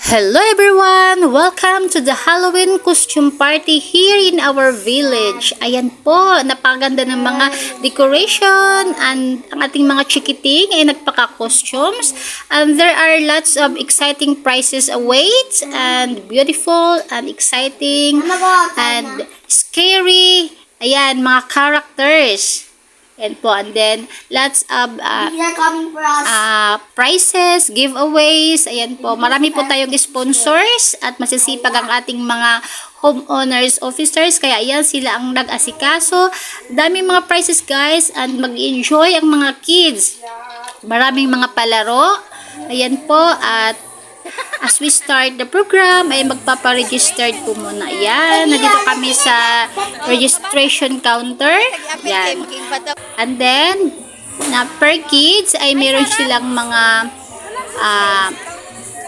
Hello everyone! Welcome to the Halloween costume party here in our village. Ayan po, napaganda ng mga decoration and ang ating mga chikiting ay nagpaka-costumes. And there are lots of exciting prizes await and beautiful and exciting and scary. Ayan, mga characters. And po, and then lots of prizes, giveaways. Ayan po, marami po tayong sponsors at masisipag ang ating mga homeowners, officers. Kaya ayan, sila ang nag-asikaso. Daming mga prizes guys and mag-enjoy ang mga kids. Maraming mga palaro. Ayan po, at as we start the program, ay magpapa-registered po muna. Ayan, nandito kami sa registration counter. Ayan. And then, na per kids, ay meron silang mga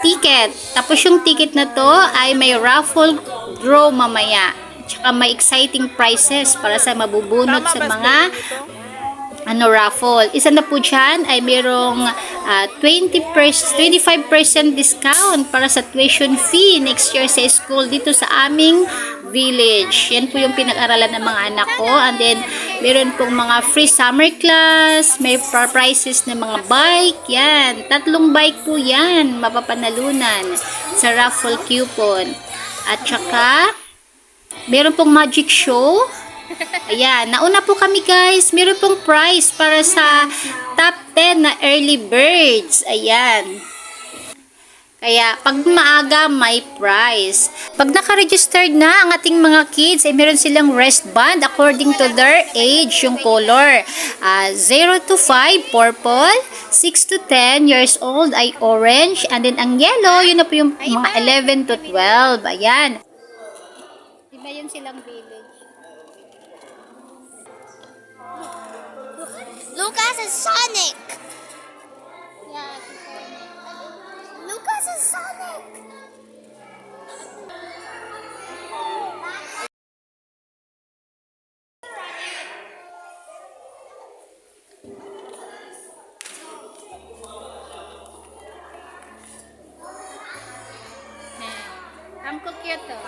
ticket. Tapos yung ticket na to, ay may raffle draw mamaya. Tsaka may exciting prizes para sa mabubunot sa mga raffle. Isa na po dyan ay merong 25% discount para sa tuition fee next year sa school dito sa aming village. Yan po yung pinag-aralan ng mga anak ko. And then, meron pong mga free summer class, may prizes ng mga bike. Yan. 3 bike po yan. Mapapanalunan sa raffle coupon. At saka, meron pong magic show. Ayan, nauna po kami guys. Meron pong prize para sa top 10 na early birds. Ayan. Kaya, pag maaga, may prize. Pag naka-registered na ang ating mga kids, ay meron silang wristband according to their age, yung color. 0 to 5, purple. 6 to 10 years old ay orange. And then, ang yellow, yun na po yung mga 11 to 12. Ayan. Diba yun silang village? Lucas is Sonic! Yeah. Lucas is Sonic! Ang cute to.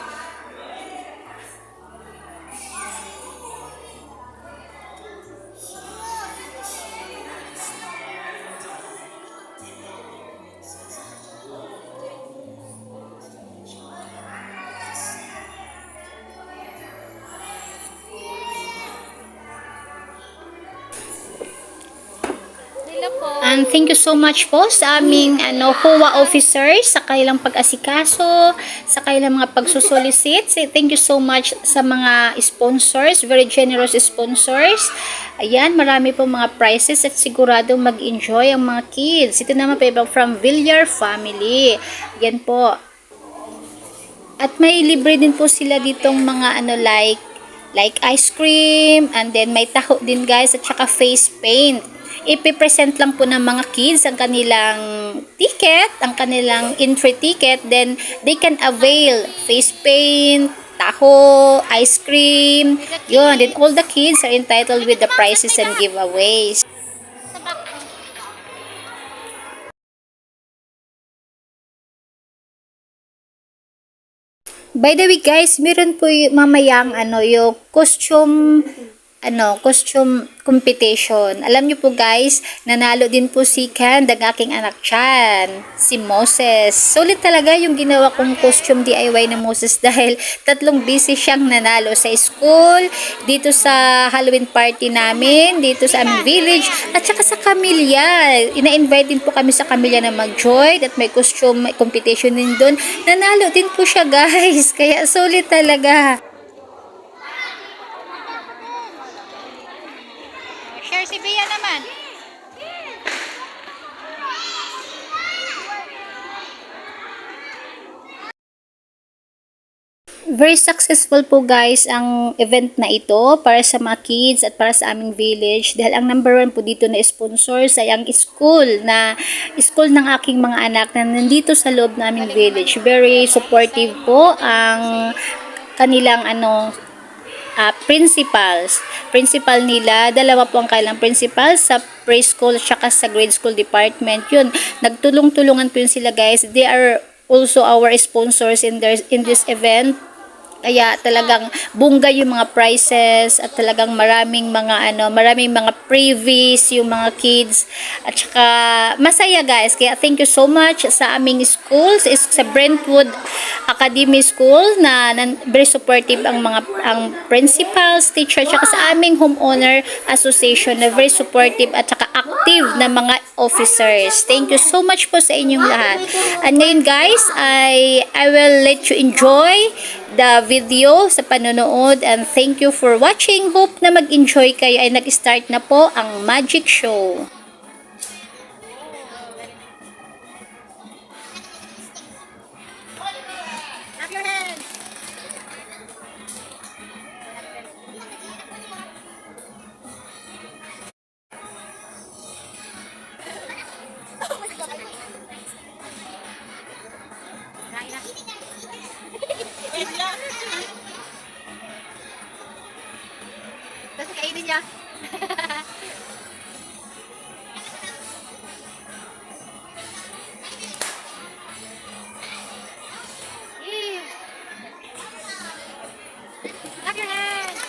And thank you so much po sa aming HOA officers sa kailang pag-asikaso, sa kailang mga pagsusolicit. Thank you so much sa mga sponsors, very generous sponsors. Ayan, marami po mga prizes at siguradong mag-enjoy ang mga kids. Ito naman po ibang from Villar Family. Ayan po. At may libre din po sila ditong mga like ice cream, and then may taho din guys, at saka face paint. Ipipresent lang po ng mga kids ang kanilang ticket, ang kanilang entry ticket, then they can avail face paint, taho, ice cream, yun. Then all the kids are entitled with the prizes and giveaways. By the way guys, meron po mamayang yung costume competition. Alam niyo po guys, nanalo din po si Ken, ang aking anak dyan, si Moses. Sulit talaga yung ginawa kong costume DIY na Moses dahil 3 busy siyang nanalo sa school, dito sa Halloween party namin, dito sa aming village, at saka sa Camilla. Ina-invite din po kami sa Camilla na mag-join at may costume competition din doon. Nanalo din po siya guys, kaya sulit talaga. Share si Bea naman. Very successful po guys ang event na ito para sa mga kids at para sa aming village dahil ang number 1 po dito na sponsors ay ang school ng aking mga anak na nandito sa loob ng aming village. Very supportive po ang kanilang principal nila, 2 po ang kailang principal sa preschool at saka sa grade school department. Yun, nagtulong-tulungan po yun sila guys. They are also our sponsors in this event. Kaya talagang bungga yung mga prizes at talagang maraming mga freebies yung mga kids. At saka masaya guys. Kaya thank you so much sa aming schools, is sa Brentwood Academy School na very supportive ang principals, teachers, at saka sa aming homeowner association na very supportive at saka active na mga officers. Thank you so much po sa inyong lahat. And ngayon guys, I will let you enjoy the video sa panonood, and thank you for watching. Hope na mag-enjoy kayo. Ay nag-start na po ang magic show. Tapos kainin niya. Clap your hands!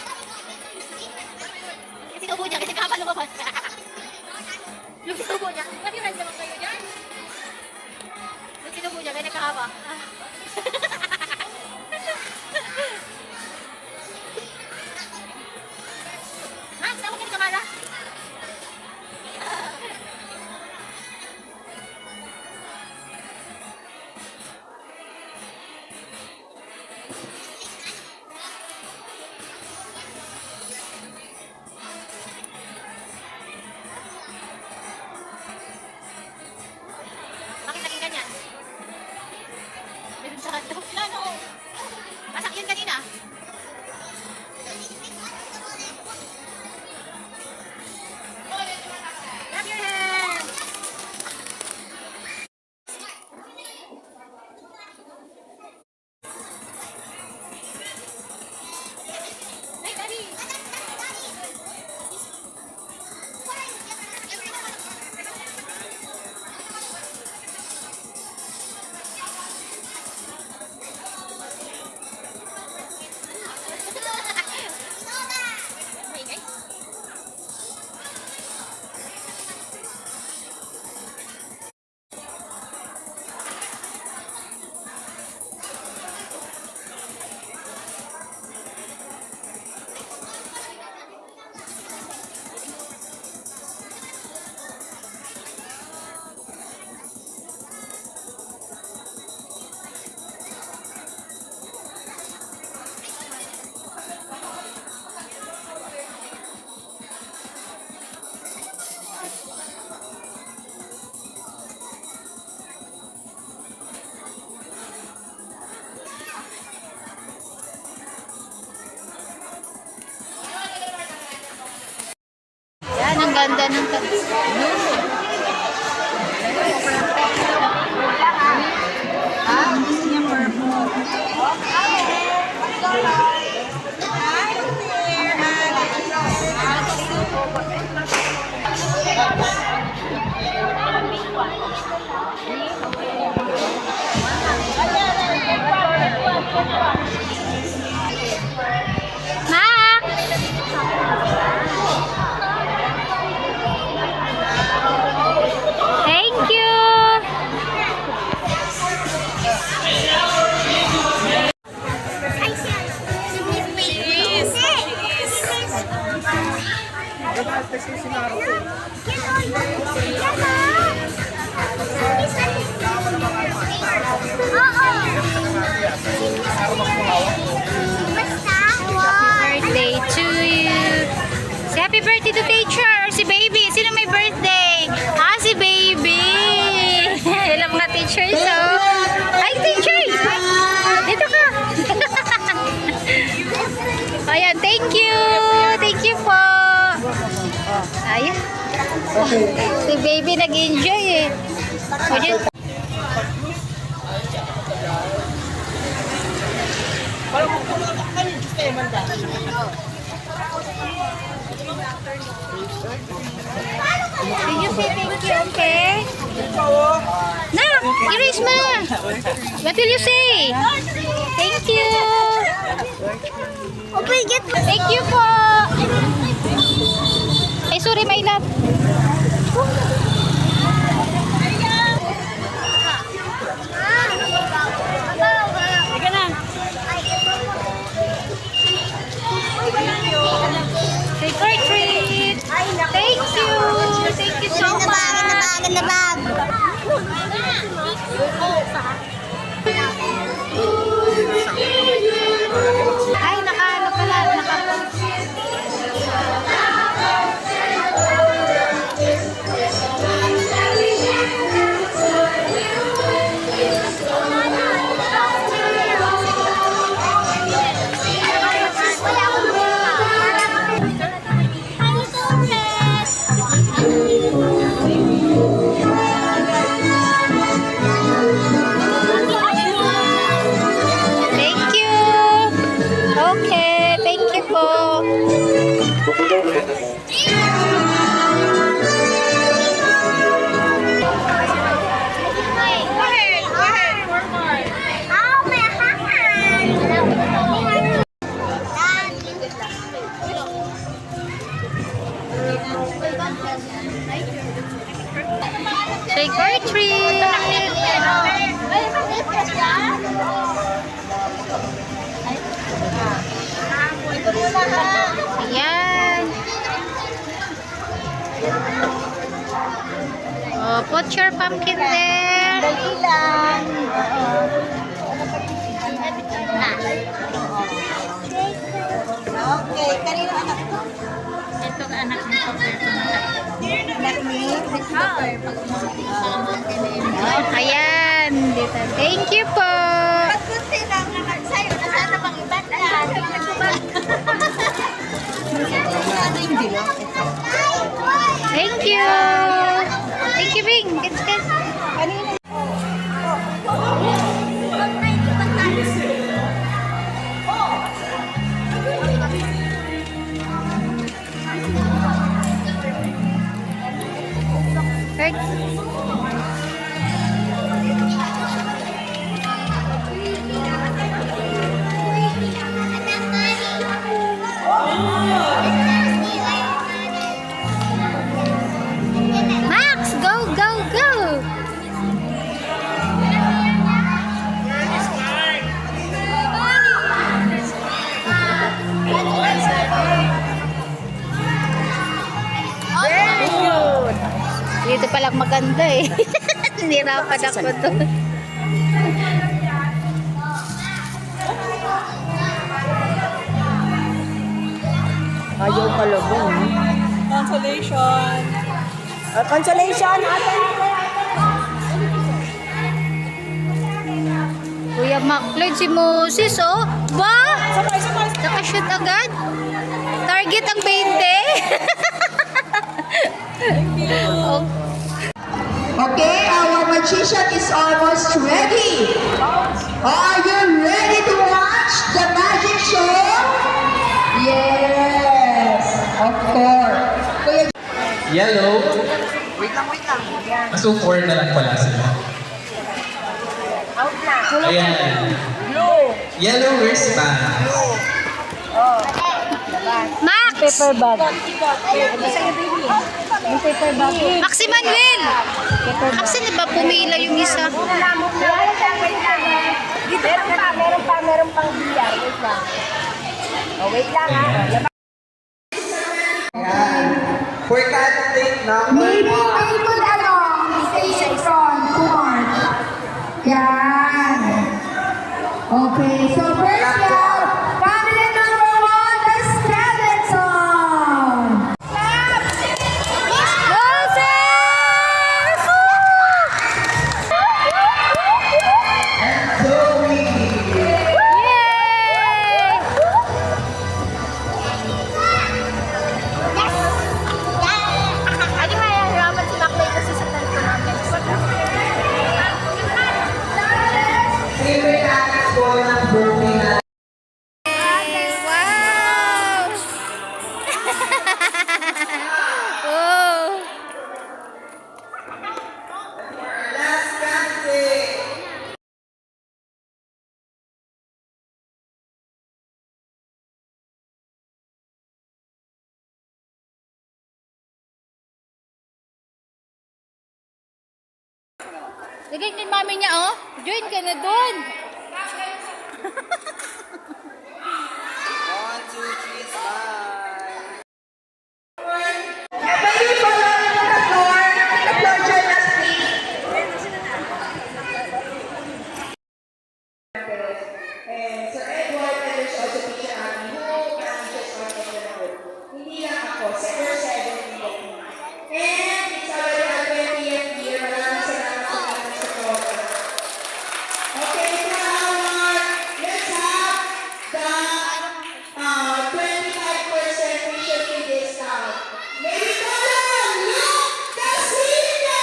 Yung sinubo niya, kasi kapal lumabas. Yung sinubo niya, clap your hands naman kayo dyan. Yung sinubo niya, kaya nagkakaba. Max, ako kayo kamala? Bakit naging ganyan? Meron sa kanto. Lalo. Masak yun kanina. Clap your hands! Hey, Daddy! Maingay. Yan, ang ganda ng Mac! Thank you! Birthday to you! Say happy birthday to teacher! Si baby! Sino may birthday? Ah, si baby! Ilang mga teachers, oh! Hi, teacher! Dito ka! Ayan, thank you! Thank you po! Ayan. Si baby nag-enjoy eh. O, dyan. Did you say thank you, okay? Na! Erase mo na. What will you say? Thank you. Thank you po. Ay, sorry, my love. Sige na. Trick or treat. Thank you. Thank you so much. Ganda bag. Ay, naka pala. Thank you. Okay, thank you po. Trick or treat. Ayan. Oh, put your pumpkin there. Okay, kanino anak ko? Ito ang anak ni Topper. Anak ni Christopher. Ayan. Dito. Thank you po. Pagkunti lang anak sa'yo, nasaan pang iba na? Thank you. Thank you, Bing. Kids, kids. Right. Max, go, go, go. Very good. Dito palang maganda eh. Nirapan ako to. Ayaw kalabong. Consolation. Consolation, ate. Kuya Macloyd, si Moses, oh. Ba? Nakashoot agad? Target ang 20? Oh. Okay, our magician is almost ready. Are you ready to watch the magic show? Yes, of course. Kuya Yellow. So, 4 na lang pala sila. Ayan. Yellow wristband. Max! Paper bag. Yung paper bag. Maxi Manuel! Maxi na ba pumila yung isa? Meron pang biyar. Wait lang. Oh, wait lang ha. For candidate number Maybe I could along station front to march. Yan. Okay, so first up, candidate number 1, the skeleton. Moses! Yay! Hindi mahihirapan si Macloyd kasi sa tanto namin. favorite actress po ng birthday Lagay ni mami niya, oh. Join ka na doon. 1, 2, 3, smile. Pwede po lang the floor. The floor, join us, please. And Sir Edward, and there's also Teacher Annie, who manages our neighborhood. Hindi lang ako, Center 7 din. And it's already our 20th year. Maraming salamat sa kanyang support. Okay, now, let's have the 25% tuition fee discount. May we call on Luke Casino!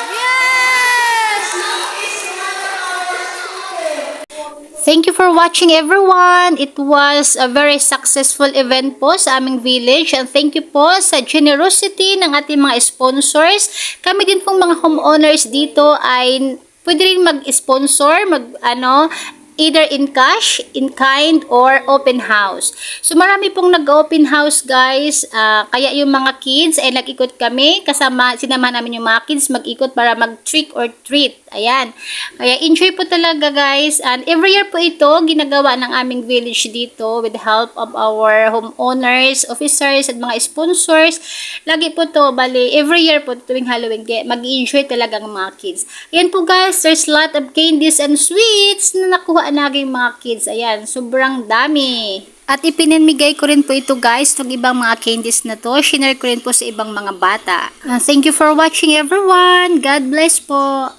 Yes! Luke is one of our students. Thank you for watching, everyone. It was a very successful event po sa aming village. And thank you po sa generosity ng ating mga sponsors. Kami din pong mga homeowners dito ay pwede rin mag-sponsor, either in cash, in kind, or open house. So marami pong nag-open house, guys. Kaya yung mga kids ay nag-ikot kami. Sinama namin yung mga kids mag-ikot para mag-trick or treat. Ayan. Kaya enjoy po talaga, guys. And every year po ito, ginagawa ng aming village dito with the help of our homeowners, officers, at mga sponsors. Lagi po to, bali, every year po tuwing Halloween, mag-enjoy talaga ng mga kids. Ayan po, guys. There's a lot of candies and sweets na nakuha naging mga kids. Ayan, sobrang dami. At ipinamigay ko rin po ito, guys, ng ibang mga candies na to. Shinare ko rin po sa ibang mga bata. Thank you for watching, everyone. God bless po.